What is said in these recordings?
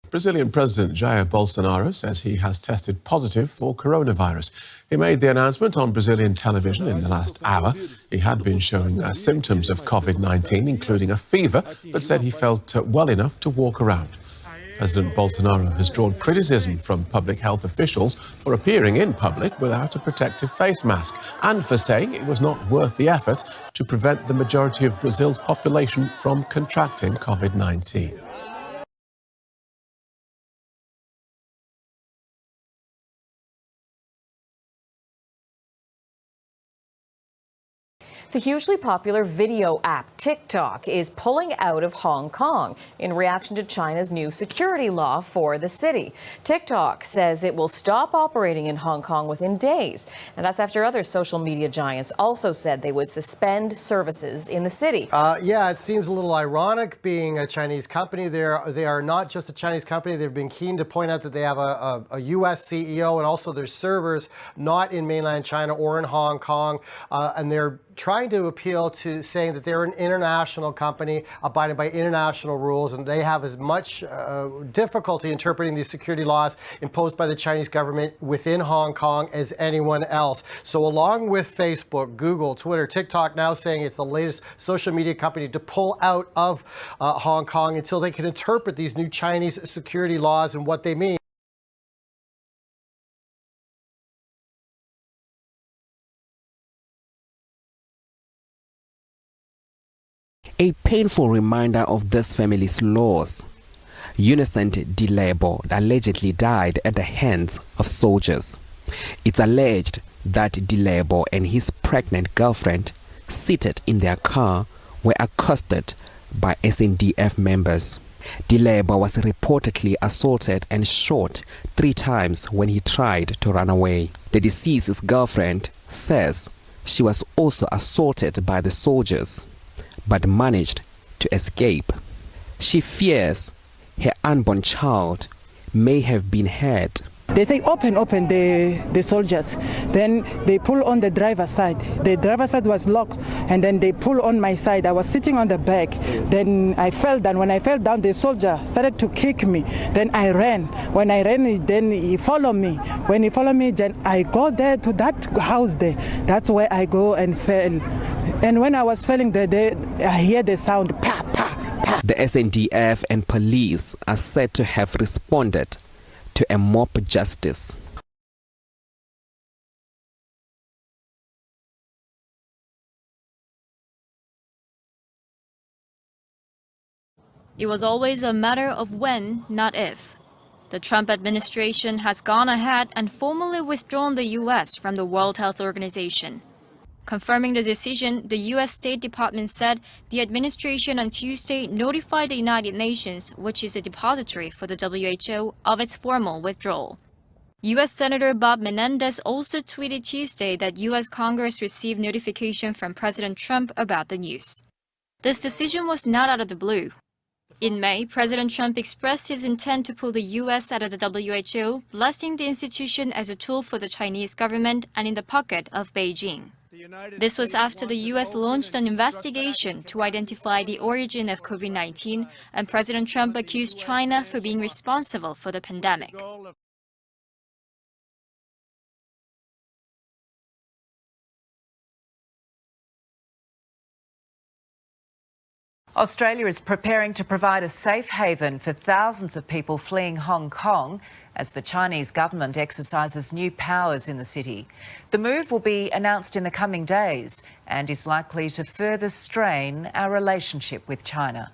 Brazilian President Jair Bolsonaro says he has tested positive for coronavirus. He made the announcement on Brazilian television in the last hour. He had been showing symptoms of Covid-19, including a fever, but said he felt well enough to walk around. President Bolsonaro has drawn criticism from public health officials for appearing in public without a protective face mask and for saying it was not worth the effort to prevent the majority of Brazil's population from contracting Covid-19. The hugely popular video app TikTok is pulling out of Hong Kong in reaction to China's new security law for the city. TikTok says it will stop operating in Hong Kong within days, and that's after other social media giants also said they would suspend services in the city. Yeah, it seems a little ironic being a Chinese company. They are not just a Chinese company. They've been keen to point out that they have a U.S. CEO and also their servers not in mainland China or in Hong Kong, and they're trying to appeal to saying that they're an international company abiding by international rules, and they have as much difficulty interpreting these security laws imposed by the Chinese government within Hong Kong as anyone else. So along with Facebook, Google, Twitter, TikTok now saying it's the latest social media company to pull out of Hong Kong until they can interpret these new Chinese security laws and what they mean. A painful reminder of this family's loss. Innocent Dilebo allegedly died at the hands of soldiers. It's alleged that Dilebo and his pregnant girlfriend, seated in their car, were accosted by SANDF members. Dilebo was reportedly assaulted and shot 3 times when he tried to run away. The deceased's girlfriend says she was also assaulted by the soldiers, but managed to escape. She fears her unborn child may have been hurt. They say open the soldiers. Then they pull on the driver's side. The driver's side was locked, and then they pull on my side. I was sitting on the back. Then I fell down. When I fell down, the soldier started to kick me. Then I ran. When I ran, then he followed me. When he followed me, then I go there to that house there. That's where I go and fell. And when I was falling there, I hear the sound, pa, pa, pa. The SANDF and police are said to have responded to a mob justice. It was always a matter of when, not if. The Trump administration has gone ahead and formally withdrawn the U.S. from the World Health Organization. Confirming the decision, the U.S. State Department said the administration on Tuesday notified the United Nations, which is a depository for the WHO, of its formal withdrawal. U.S. Senator Bob Menendez also tweeted Tuesday that U.S. Congress received notification from President Trump about the news. This decision was not out of the blue. In May, President Trump expressed his intent to pull the U.S. out of the WHO, blasting the institution as a tool for the Chinese government and in the pocket of Beijing. This was after the U.S. launched an investigation to identify the origin of COVID-19, and President Trump accused China for being responsible for the pandemic. Australia is preparing to provide a safe haven for thousands of people fleeing Hong Kong as the Chinese government exercises new powers in the city. The move will be announced in the coming days and is likely to further strain our relationship with China.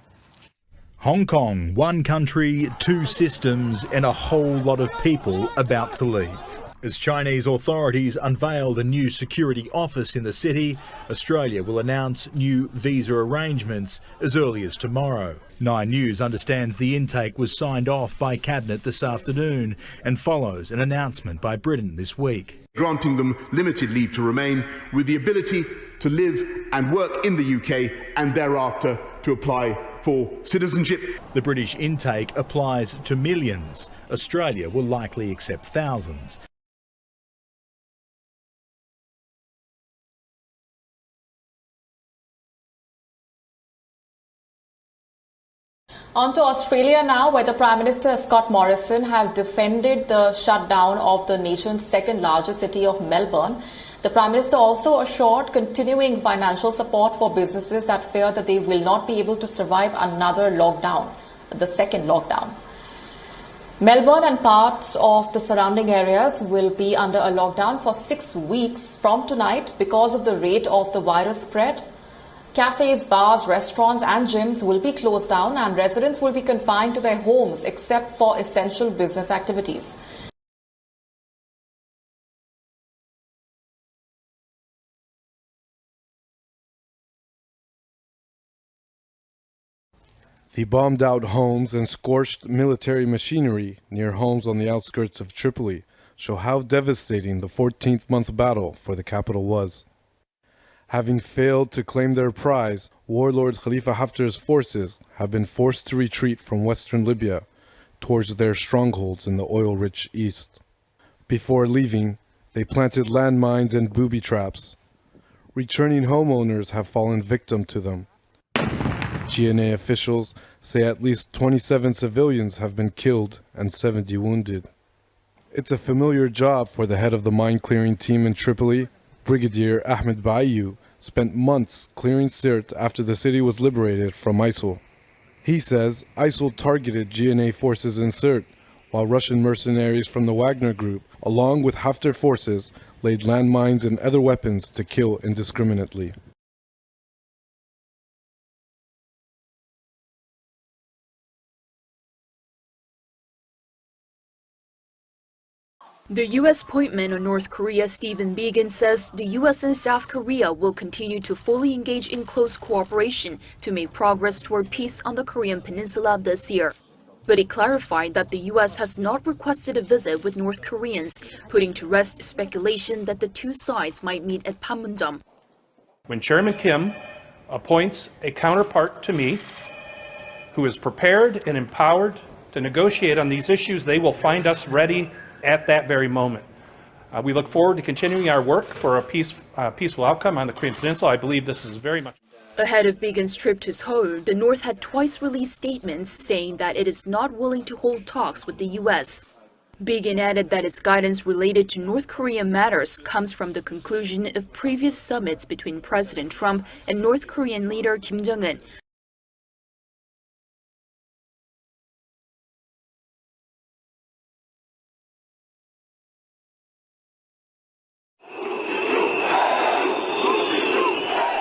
Hong Kong, one country, 2 systems and a whole lot of people about to leave. As Chinese authorities unveiled a new security office in the city, Australia will announce new visa arrangements as early as tomorrow. 9 News understands the intake was signed off by Cabinet this afternoon and follows an announcement by Britain this week. Granting them limited leave to remain with the ability to live and work in the UK and thereafter to apply for citizenship. The British intake applies to millions. Australia will likely accept thousands. On to Australia now, where the Prime Minister Scott Morrison has defended the shutdown of the nation's second largest city of Melbourne. The Prime Minister also assured continuing financial support for businesses that fear that they will not be able to survive another lockdown, the second lockdown. Melbourne and parts of the surrounding areas will be under a lockdown for 6 weeks from tonight because of the rate of the virus spread. Cafes, bars, restaurants and gyms will be closed down and residents will be confined to their homes except for essential business activities. The bombed-out homes and scorched military machinery near homes on the outskirts of Tripoli show how devastating the 14th-month battle for the capital was. Having failed to claim their prize, warlord Khalifa Haftar's forces have been forced to retreat from western Libya towards their strongholds in the oil-rich east. Before leaving, they planted landmines and booby traps. Returning homeowners have fallen victim to them. GNA officials say at least 27 civilians have been killed and 70 wounded. It's a familiar job for the head of the mine-clearing team in Tripoli. Brigadier Ahmed Bayu spent months clearing Sirte after the city was liberated from ISIL. He says ISIL targeted GNA forces in Sirte, while Russian mercenaries from the Wagner Group, along with Haftar forces, laid landmines and other weapons to kill indiscriminately. The U.S. appointment on North Korea's Stephen Biegun says the U.S. and South Korea will continue to fully engage in close cooperation to make progress toward peace on the Korean peninsula this year. But he clarified that the U.S. has not requested a visit with North Koreans, putting to rest speculation that the two sides might meet at Panmunjom. When Chairman Kim appoints a counterpart to me, who is prepared and empowered to negotiate on these issues, they will find us ready at that very moment. We look forward to continuing our work for a peaceful outcome on the Korean Peninsula. I believe this is very much... Ahead of Biegun's trip to Seoul, the North had twice released statements saying that it is not willing to hold talks with the U.S. Biegun added that its guidance related to North Korean matters comes from the conclusion of previous summits between President Trump and North Korean leader Kim Jong-un.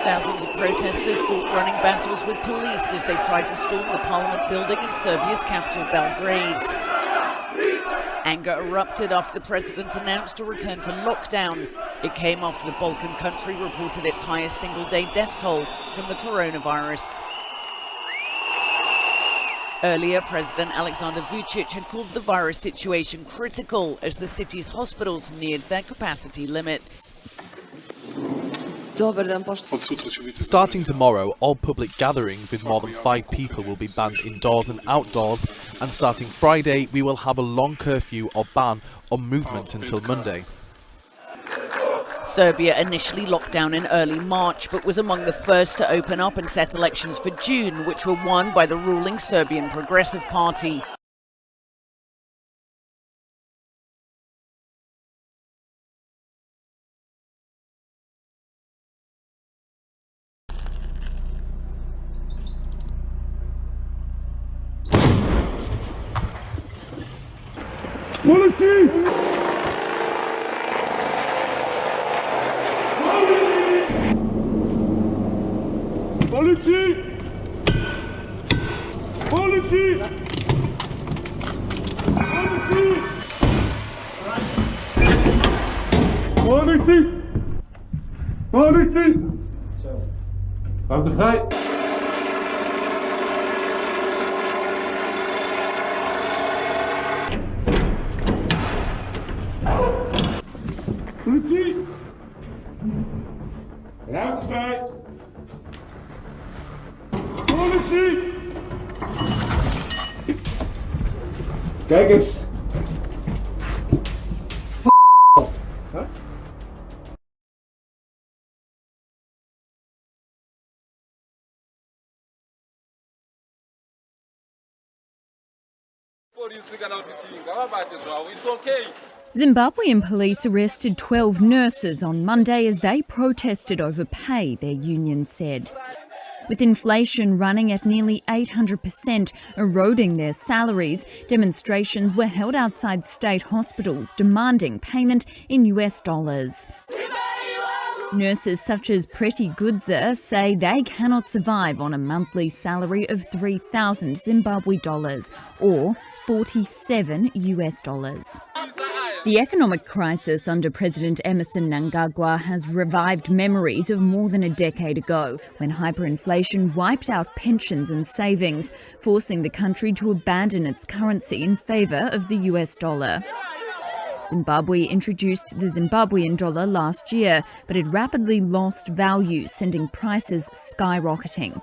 Thousands of protesters fought running battles with police as they tried to storm the parliament building in Serbia's capital, Belgrade. Anger erupted after the president announced a return to lockdown. It came after the Balkan country reported its highest single-day death toll from the coronavirus. Earlier, President Alexander Vučić had called the virus situation critical as the city's hospitals neared their capacity limits. Starting tomorrow, all public gatherings with more than 5 people will be banned indoors and outdoors, and starting Friday we will have a long curfew or ban on movement until Monday. Serbia initially locked down in early March, but was among the first to open up and set elections for June, which were won by the ruling Serbian Progressive Party. Policy! Policy! Policy! Policy! Policy! Houd de vrij! Politie! Ruimte vrij! Politie! Kijk eens! Zimbabwean police arrested 12 nurses on Monday as they protested over pay, their union said. With inflation running at nearly 800%, eroding their salaries, demonstrations were held outside state hospitals demanding payment in US dollars. Nurses such as Pretty Goodzer say they cannot survive on a monthly salary of 3,000 Zimbabwe dollars or 47 US dollars. The economic crisis under President Emmerson Mnangagwa has revived memories of more than a decade ago, when hyperinflation wiped out pensions and savings, forcing the country to abandon its currency in favour of the US dollar. Zimbabwe introduced the Zimbabwean dollar last year, but it rapidly lost value, sending prices skyrocketing.